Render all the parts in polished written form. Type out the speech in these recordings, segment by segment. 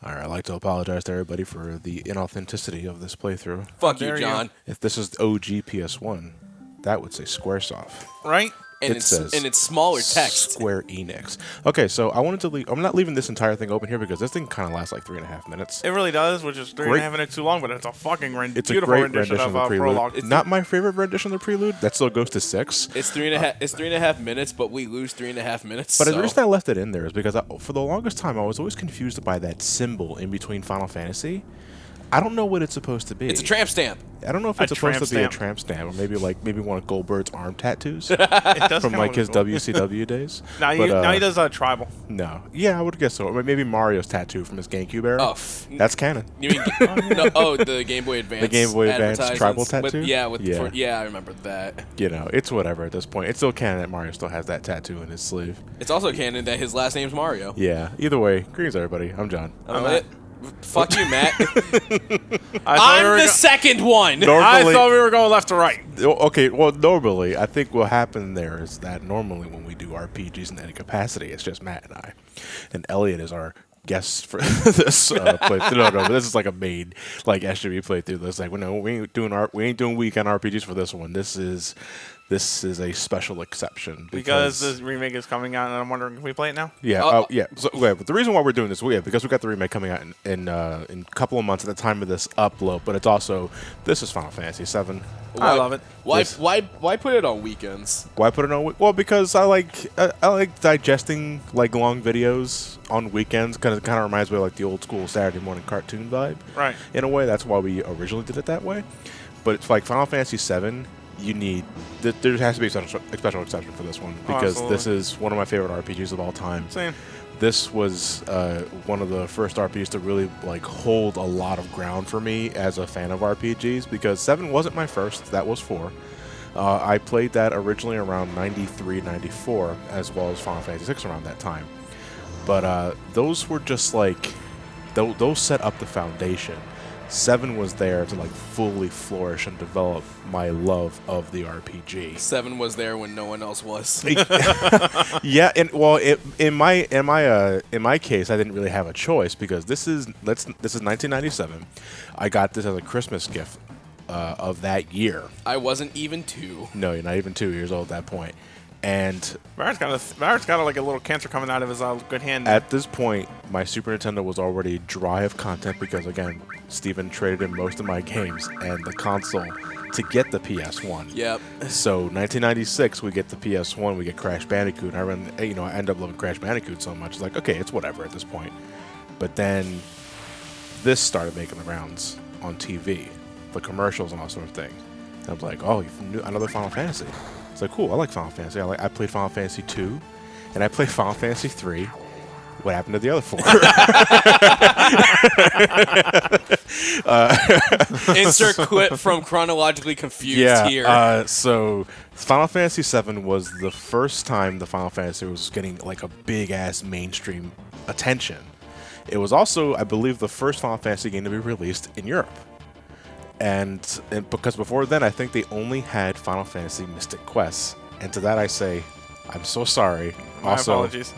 All right, I'd like to apologize to everybody for the inauthenticity of this playthrough. Fuck you, John. If this is OG PS1, that would say Squaresoft. Right? And It says it's smaller text. Square Enix. Okay, so I wanted to leave. I'm not leaving this entire thing open here because this thing kind of lasts like 3.5 minutes. It really does, which is 3.5 minutes too long, but it's a fucking It's beautiful a great rendition of the prelude. Prologue. It's not my favorite rendition of the prelude. That still goes to 6. It's 3.5. It's 3.5 minutes, but we lose 3.5 minutes. But so. the reason I left it in there is because for the longest time I was always confused by that symbol in between Final Fantasy. I don't know what it's supposed to be. It's a tramp stamp. I don't know if it's supposed to be a tramp stamp or maybe one of Goldberg's arm tattoos It does from like his cool. WCW days. Now he does tribal. No, yeah, I would guess so. Or maybe Mario's tattoo from his GameCube era. Oh, that's canon. You mean the Game Boy Advance? The Game Boy Advance tribal tattoo. Yeah, I remember that. You know, it's whatever at this point. It's still canon that Mario still has that tattoo in his sleeve. It's also canon that his last name's Mario. Yeah. Either way, greetings everybody. I'm John. Fuck you, Matt. I'm the second one. I thought we were going left to right. Okay, well, normally, I think what happened there is that normally when we do RPGs in any capacity, it's just Matt and I. And Elliot is our guest for this playthrough. No, but this is like a main, like, SGB playthrough. It's like, well, no, we ain't doing weekend RPGs for this one. This is a special exception because this remake is coming out, and I'm wondering if we play it now. Yeah, yeah. So, but the reason why we're doing this, because we got the remake coming out in a couple of months at the time of this upload. But it's also this is Final Fantasy VII. I love it. Why put it on weekends? Why put it on? Well, because I like digesting like long videos on weekends. Kind of reminds me of like the old school Saturday morning cartoon vibe. Right. In a way, that's why we originally did it that way. But it's like Final Fantasy VII. There has to be a special exception for this one because this is one of my favorite RPGs of all time. Same. This was one of the first RPGs to really like hold a lot of ground for me as a fan of RPGs because 7 wasn't my first. That was 4. I played that originally around 93, 94, as well as Final Fantasy VI around that time. But those were just like those set up the foundation. 7 was there to like fully flourish and develop my love of the RPG. 7 was there when no one else was. Yeah, and well, in my case, I didn't really have a choice because this is 1997. I got this as a Christmas gift of that year. I wasn't even 2. No, you're not even 2 years old at that point. And Barrett's got like a little cancer coming out of his good hand. At this point, my Super Nintendo was already dry of content because, again, Steven traded in most of my games and the console to get the PS1. Yep. So 1996, we get the PS1, we get Crash Bandicoot. I end up loving Crash Bandicoot so much. It's like, okay, it's whatever at this point. But then this started making the rounds on TV, the commercials and all sort of thing. And I was like, oh, another Final Fantasy. It's like, cool, I like Final Fantasy. I played Final Fantasy 2, and I played Final Fantasy 3. What happened to the other 4? Insert clip from Chronologically Confused here. So Final Fantasy VII was the first time the Final Fantasy was getting like a big-ass mainstream attention. It was also, I believe, the first Final Fantasy game to be released in Europe. And because before then, I think they only had Final Fantasy Mystic Quest. And to that I say, I'm so sorry. My apologies.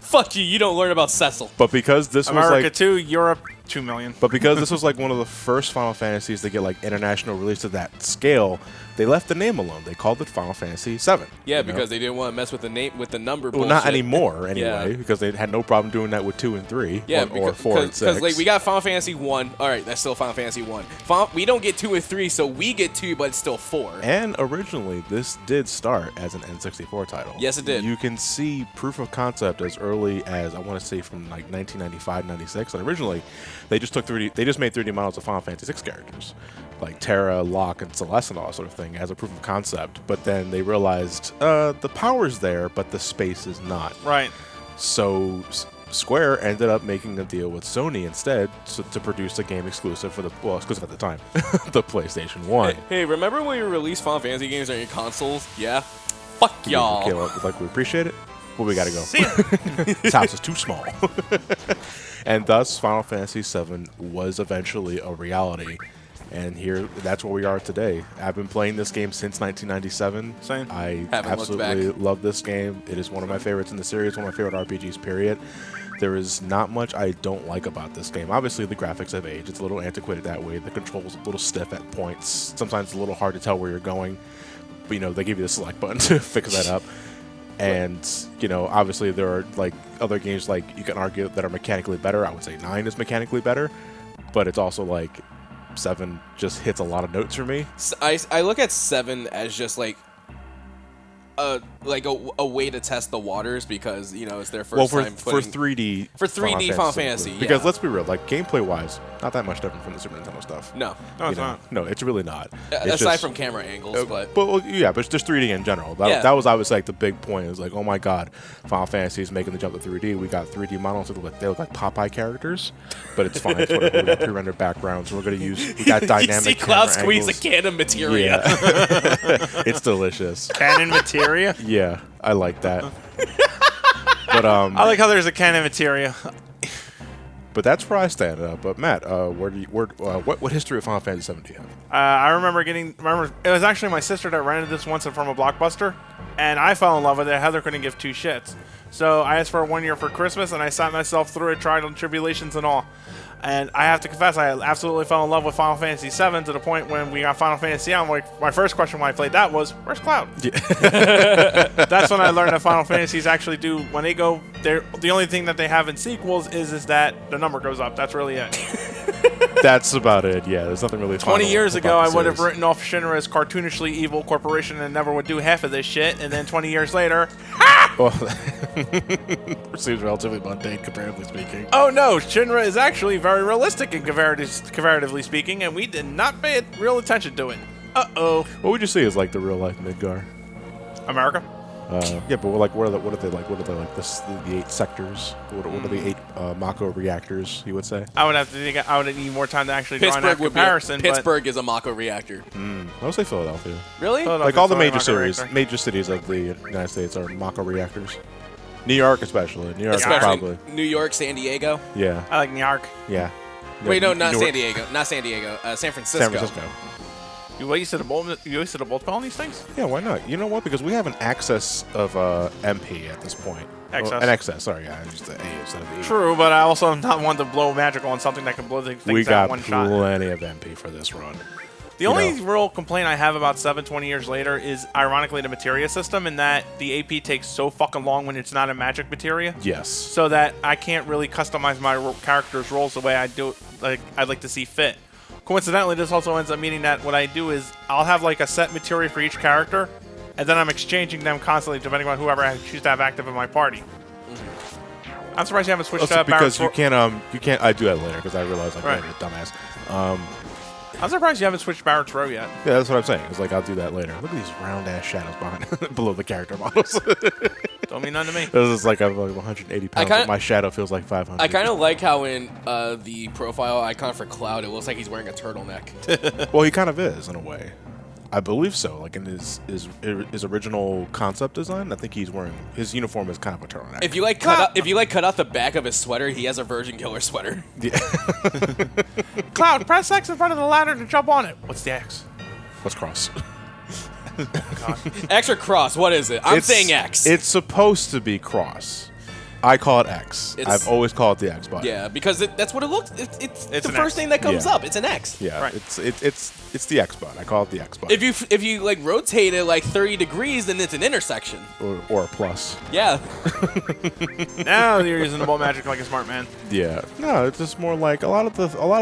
Fuck you, you don't learn about Cecil. But because this was America like 2, Europe 2 million. But because this was like one of the first Final Fantasies to get like international release of that scale, they left the name alone. They called it Final Fantasy VII. Yeah, because they didn't want to mess with the name, with the number. Well, bullshit. not anymore, anyway, because they had no problem doing that with 2 and 3. Yeah, or 4 and 6. Because like we got Final Fantasy 1. All right, that's still Final Fantasy 1. We don't get 2 and 3, so we get 2, but it's still 4. And originally, this did start as an N64 title. Yes, it did. You can see proof of concept as early as I want to say from like 1995, 96. And originally, they just took 3D. They just made 3D models of Final Fantasy VI characters, like Terra, Locke, and Celeste, and all that sort of thing, as a proof of concept. But then they realized the power's there, but the space is not. Right. So Square ended up making a deal with Sony instead to produce a game exclusive for exclusive at the time, the PlayStation 1. Hey, remember when you released Final Fantasy games on your consoles? Yeah. Fuck y'all. Okay, like we appreciate it. Well, we gotta go. See ya. This house is too small. And thus, Final Fantasy VII was eventually a reality And that's where we are today. I've been playing this game since 1997. Same. I Haven't looked absolutely back. love this game. It is one of my favorites in the series, one of my favorite RPGs, period. There is not much I don't like about this game. Obviously, the graphics have aged. It's a little antiquated that way. The controls a little stiff at points. Sometimes it's a little hard to tell where you're going. But, you know, they give you the select button to fix that up. And, you know, obviously there are, like, other games, like, you can argue that are mechanically better. I would say 9 is mechanically better. But it's also, like, 7 just hits a lot of notes for me. I look at 7 as just like a way to test the waters because, you know, it's their first time for putting 3D Final Fantasy, yeah. because let's be real, like gameplay wise, not that much different from the Super Nintendo stuff. No, No, it's not. No, it's really not. It's aside just, from camera angles, but well, yeah, but it's just 3D in general. That was obviously like the big point. It was like, oh my god, Final Fantasy is making the jump to 3D. We got 3D models that look like Popeye characters, but it's fine. It's whatever. We got pre-rendered backgrounds. We got dynamic. you see camera Cloud squeeze angles. a can of materia. Yeah. It's delicious. Canon materia. Yeah, I like that. But I like how there's a canon materia. But that's where I stand. But Matt, what history of Final Fantasy VII do you have? I remember it was actually my sister that rented this once from a Blockbuster, and I fell in love with it. Heather couldn't give two shits. So I asked for 1 year for Christmas, and I sat myself through it, trials and tribulations and all. And I have to confess, I absolutely fell in love with Final Fantasy VII to the point when we got Final Fantasy VII, like, my first question when I played that was, where's Cloud? Yeah. That's when I learned that Final Fantasies actually do, when they go, the only thing that they have in sequels is that the number goes up. That's really it. That's about it, yeah. There's nothing really 20 years about ago, the I would have series. written off Shinra as cartoonishly evil corporation and never would do half of this shit. And then 20 years later, Well, seems relatively mundane, comparatively speaking. oh no, Shinra is actually very realistic and comparatively speaking, and we did not pay real attention to it. Uh-oh. What would you say is like the real life Midgar? America? Yeah, but like, what are they like? What are they like? The 8 sectors. What are the 8 Mako reactors? You would say? I would have to think. I would need more time to actually draw that Pittsburgh would comparison. be Pittsburgh is a Mako reactor. I would say Philadelphia. Really? Philadelphia. Like all the Sorry, major Mako reactor. major cities of the United States are Mako reactors. New York, especially. New York, Especially probably. New York, San Diego. Yeah, I like New York. yeah. Wait, no, not Newark- San Diego. Not San Diego. San Francisco. San Francisco. You used to the both on these things? Yeah, why not? You know what? Because we have an excess of MP at this point. Excess. Oh, an excess, sorry. Yeah, just an A instead of E. True, but I also am not one to blow magic on something that can blow things We out got one shot. plenty of MP for this run. The only real complaint I have about 20 years later is, ironically, the materia system, in that the AP takes so fucking long when it's not a magic materia. Yes. So that I can't really customize my character's roles the way I do, like I'd like to see fit. Coincidentally, this also ends up meaning that what I do is I'll have like a set materia for each character, and then I'm exchanging them constantly depending on whoever I choose to have active in my party. I'm surprised you haven't switched Also, because Barrett's you can't. I do that later because I realize I'm Right. a dumbass. I'm surprised you haven't switched Barrett's row yet. Yeah, that's what I'm saying. It's like I'll do that later. Look at these round ass shadows behind below the character models. Don't mean none to me. This is like I'm like 180 pounds, but my shadow feels like 500. I kind of like how in the profile icon for Cloud, it looks like he's wearing a turtleneck. Well, he kind of is in a way. I believe so. Like in his original concept design, I think he's wearing his uniform is kind of a turtleneck. If you cut out the back of his sweater, he has a Virgin Killer sweater. Yeah. Cloud, press X in front of the ladder to jump on it. What's the X? What's cross? X or cross? What is it? I'm saying X. It's supposed to be cross. I call it X. It's- I've always called it the X button. Yeah, because that's what it looks. It's the an first X. thing that comes Yeah. up. It's an X. Yeah. Right. It's the X button. I call it the X button. If you like rotate it like 30 degrees, then it's an intersection. or a plus. Yeah. Now you're using the ball magic like a smart man. Yeah. No, it's just more like a lot of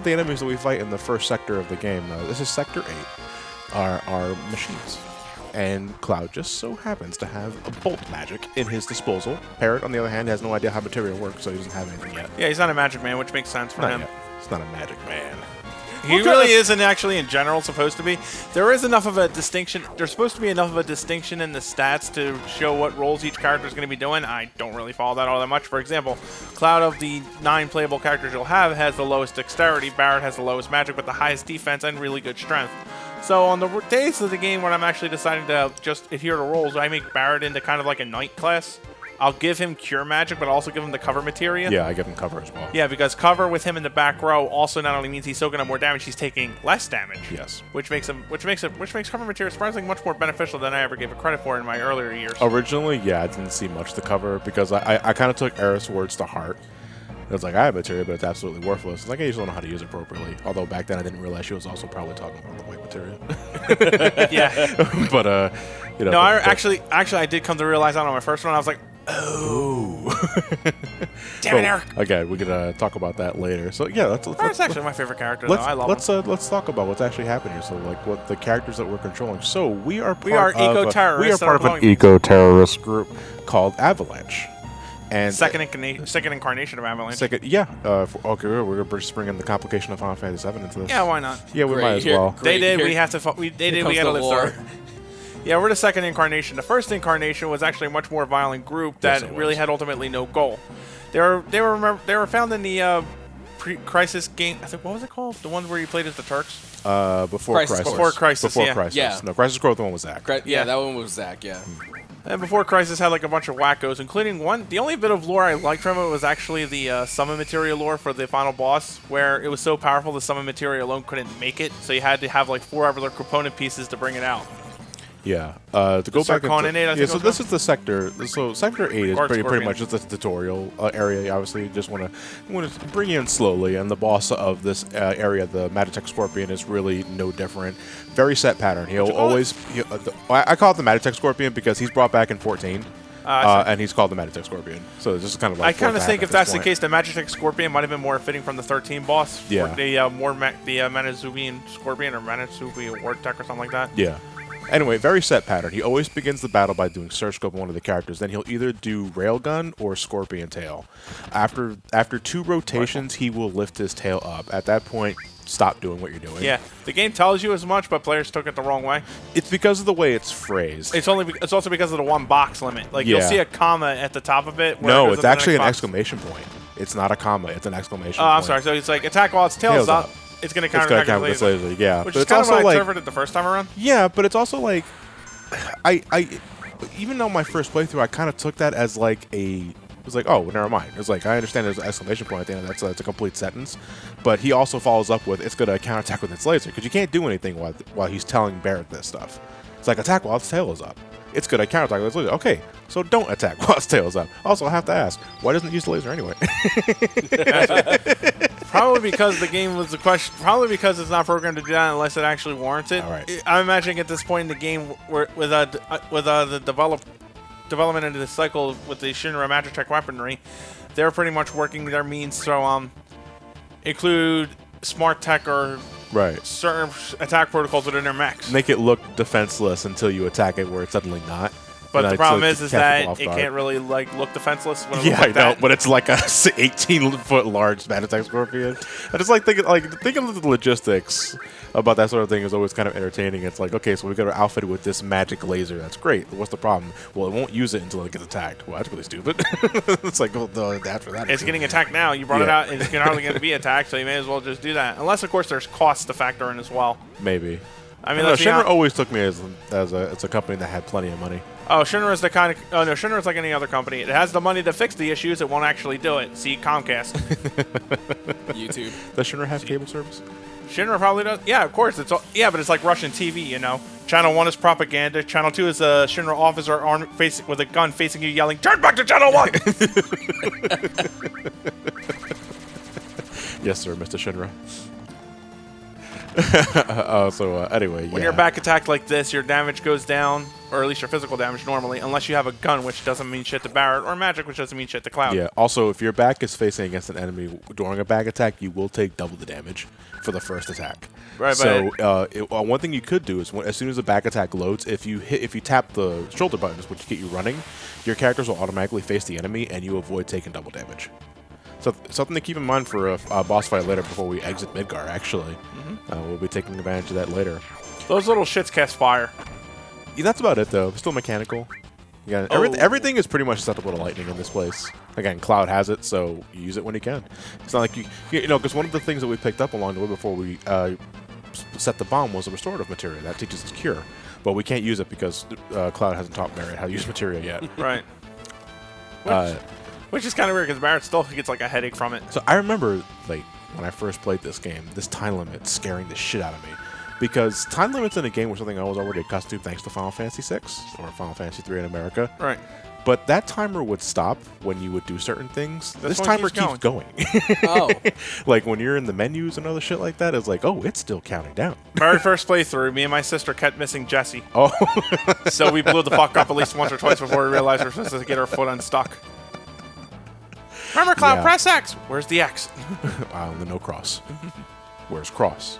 the enemies that we fight in the first sector of the game. This is Sector 8. Are machines. And Cloud just so happens to have a bolt magic in his disposal. Parrot, on the other hand, has no idea how material works, so he doesn't have anything yet. Yeah, he's not a magic man, which makes sense for Not him. yet. It's not a magic man. He really isn't actually in general supposed to be. There is enough of a distinction. There's supposed to be enough of a distinction in the stats to show what roles each character is going to be doing. I don't really follow that all that much. For example, Cloud, of the 9 playable characters you'll have, has the lowest dexterity. Barrett has the lowest magic but the highest defense and really good strength. So on the days of the game when I'm actually deciding to just adhere to roles, I make Barrett into kind of like a knight class. I'll give him Cure Magic, but I'll also give him the Cover Materia. Yeah, I give him cover as well. Yeah, because Cover with him in the back row also not only means he's soaking up more damage, he's taking less damage. Yes. Which makes Cover Materia surprisingly much more beneficial than I ever gave it credit for in my earlier years. Originally, yeah, I didn't see much to cover because I kind of took Eris words to heart. It was like, I have materia, but it's absolutely worthless. It's like, I just don't know how to use it appropriately. Although back then I didn't realize she was also probably talking about the white materia. Yeah. But, you know. No, actually, I did come to realize that on my first one. I was like, oh. Damn it, Eric. Again, we could talk about that later. So, yeah, That's actually my favorite character, though. I love him. Let's talk about what's actually happening here. So, like, what the characters that we're controlling. So, we are part of an eco-terrorist group called Avalanche. And second incarnation of Avalanche. Okay, we're going to just bring in the complication of Final Fantasy VII into this. Yeah, why not? Yeah, we might as well. They did. We have to. We gotta live through. Yeah, we're the second incarnation. The first incarnation was actually a much more violent group that really had ultimately no goal. They were found in the pre-Crisis game. I think, what was it called? The one where you played as the Turks. Before Crisis. Before Crisis. Yeah. No, Crisis Core, the one was Zack. Yeah, that one was Zack. Yeah. And before Crisis had like a bunch of wackos, including one. The only bit of lore I liked from it was actually the summon materia lore for the final boss, where it was so powerful the summon materia alone couldn't make it, so you had to have like 4 other component pieces to bring it out. Yeah. To go back into, so this is the sector. So Sector 8 is pretty much just the tutorial area. Obviously, you just want to bring you in slowly, and the boss of this area, the Magitech Scorpion, is really no different. Very set pattern. He'll always. I call it the Magitech Scorpion because he's brought back in 14. And he's called the Magitech Scorpion. So this is kind of like. I kind of think if that's the case, the Magitech Scorpion might have been more fitting from the 13 boss. Yeah. The Manazubian Scorpion or Manazubi Ward-Tech or something like that. Yeah. Anyway, very set pattern. He always begins the battle by doing Surge Scope on one of the characters. Then he'll either do Railgun or Scorpion Tail. After 2 rotations, he will lift his tail up. At that point, stop doing what you're doing. Yeah, the game tells you as much, but players took it the wrong way. It's because of the way it's phrased. It's also because of the 1 box limit. Like you'll see a comma at the top of it. No, it's actually an exclamation point. It's not a comma. It's an exclamation point. Oh, I'm sorry. So it's like attack while its tail's up. It's going to counterattack with laser. Yeah, which is kind of what I interpreted the first time around. Yeah, but it's also like, I even though my first playthrough, I kind of took that as like it was like, oh, never mind. It's like, I understand there's an exclamation point at the end. That's a complete sentence. But he also follows up with, it's going to counterattack with its laser, because you can't do anything while he's telling Barret this stuff. It's like, attack while its tail is up. It's good at counterattack with its laser. Okay, so don't attack while its tail is up. Also, I have to ask, why doesn't it use the laser anyway? Probably because the game was the question. Probably because it's not programmed to do that unless it actually warrants it. All right. I'm imagining at this point in the game, where with the development into the cycle with the Shinra Magitech weaponry, they're pretty much working their means to include smart tech or certain attack protocols within their mechs. Make it look defenseless until you attack it where it's suddenly not. But the problem is that it can't really look defenseless. When it I know, that. But it's like a 18-foot large Magitech Scorpion. I just thinking of the logistics about that sort of thing is always kind of entertaining. It's like, okay, so we got our outfit with this magic laser. That's great. What's the problem? Well, it won't use it until it gets attacked. Well, that's really stupid. It's like, well, after that, it's getting attacked now. You brought it out, and it's hardly going to be attacked, so you may as well just do that. Unless, of course, there's cost to factor in as well. Maybe. I mean, Shinra always took me as a company that had plenty of money. Oh, Shinra is the kind of... Oh, no, Shinra is like any other company. It has the money to fix the issues. It won't actually do it. See Comcast. YouTube. Does Shinra have cable service? Shinra probably does. Yeah, of course. But it's like Russian TV, you know. Channel 1 is propaganda. Channel 2 is a Shinra officer with a gun facing you yelling, "Turn back to Channel 1!" Yes, sir, Mr. Shinra. Anyway, when you're back attacked like this, your damage goes down, or at least your physical damage normally, unless you have a gun, which doesn't mean shit to Barret, or magic, which doesn't mean shit to Cloud. Yeah. Also, if your back is facing against an enemy during a back attack, you will take double the damage for the first attack. Right. So one thing you could do is as soon as a back attack loads, if you tap the shoulder buttons, which get you running, your characters will automatically face the enemy, and you avoid taking double damage. So something to keep in mind for a boss fight later before we exit Midgar, actually. We'll be taking advantage of that later. Those little shits cast fire. Yeah, that's about it, though. Still mechanical. Yeah, everything is pretty much susceptible to lightning in this place. Again, Cloud has it, so you use it when you can. It's not like you know, because one of the things that we picked up along the way before we set the bomb was a restorative materia. That teaches us Cure. But we can't use it because Cloud hasn't taught Barret how to use materia yet. Right. Which is kind of weird because Barrett still gets like a headache from it. So I remember, like, when I first played this game, this time limit scaring the shit out of me. Because time limits in a game was something I was already accustomed to thanks to Final Fantasy VI, or Final Fantasy III in America. Right. But that timer would stop when you would do certain things. This This one timer keeps keeps going. Oh. Like, when you're in the menus and other shit like that, it's like, oh, it's still counting down. Very first playthrough, me and my sister kept missing Jessie. Oh. So we blew the fuck up at least once or twice before we realized we were supposed to get our foot unstuck. Remember, Cloud, Yeah. press X. Where's the X? No cross. Where's cross?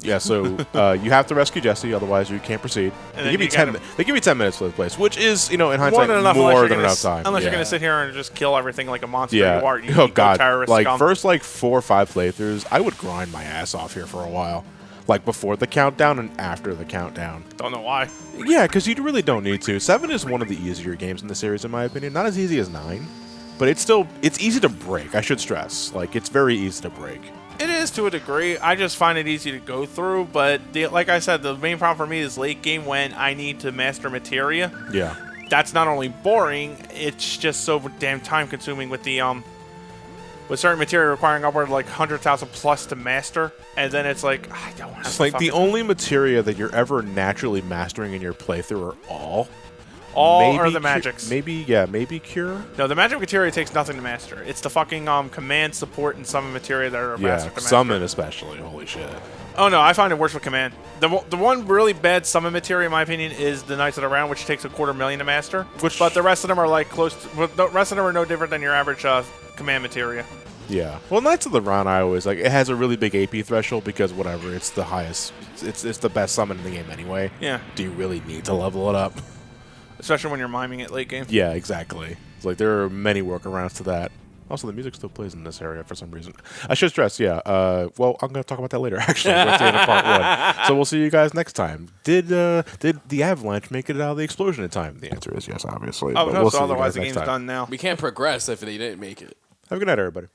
Yeah, so you have to rescue Jesse, otherwise you can't proceed. And They then give, you you 10, gotta- they give you 10 minutes for the place, which is, in More hindsight, than enough. more Unless, you're than gonna, enough time. unless you're Yeah. going to sit here and just kill everything like a monster Yeah. you are. You Oh, go God. terrorist Like, scum. first, 4 or 5 playthroughs, I would grind my ass off here for a while. Like, before the countdown and after the countdown. Don't know why. Yeah, because you really don't need to. 7 is one of the easier games in the series, in my opinion. Not as easy as 9, but it's easy to break, I should stress. Like, it's very easy to break. It is to a degree. I just find it easy to go through, but like I said, the main problem for me is late game when I need to master materia. Yeah. That's not only boring, it's just so damn time consuming with the with certain materia requiring upward of like 100,000 plus to master, and then it's like I don't want to. It's like the only materia that you're ever naturally mastering in your playthrough are all. All are the magics. Maybe Cure. No, the magic materia takes nothing to master. It's the fucking command, support, and summon materia that are Yeah, master to master. summon especially. Holy shit. Oh no, I find it worse with command. The one really bad summon materia, in my opinion, is the Knights of the Round, which takes 250,000 to master. But the rest of them are like close. The rest of them are no different than your average command materia. Yeah. Well, Knights of the Round, I always like. It has a really big AP threshold because whatever, it's the highest. It's the best summon in the game anyway. Yeah. Do you really need to level it up? Especially when you're miming it late game. Yeah, exactly. It's like there are many workarounds to that. Also, the music still plays in this area for some reason. I should stress, yeah. Well, I'm going to talk about that later, actually. That's the end of part 1. So we'll see you guys next time. Did the avalanche make it out of the explosion in time? The answer is yes, obviously. Oh, but no, we'll so see you otherwise guys the next game's time. done now. We can't progress if they didn't make it. Have a good night, everybody.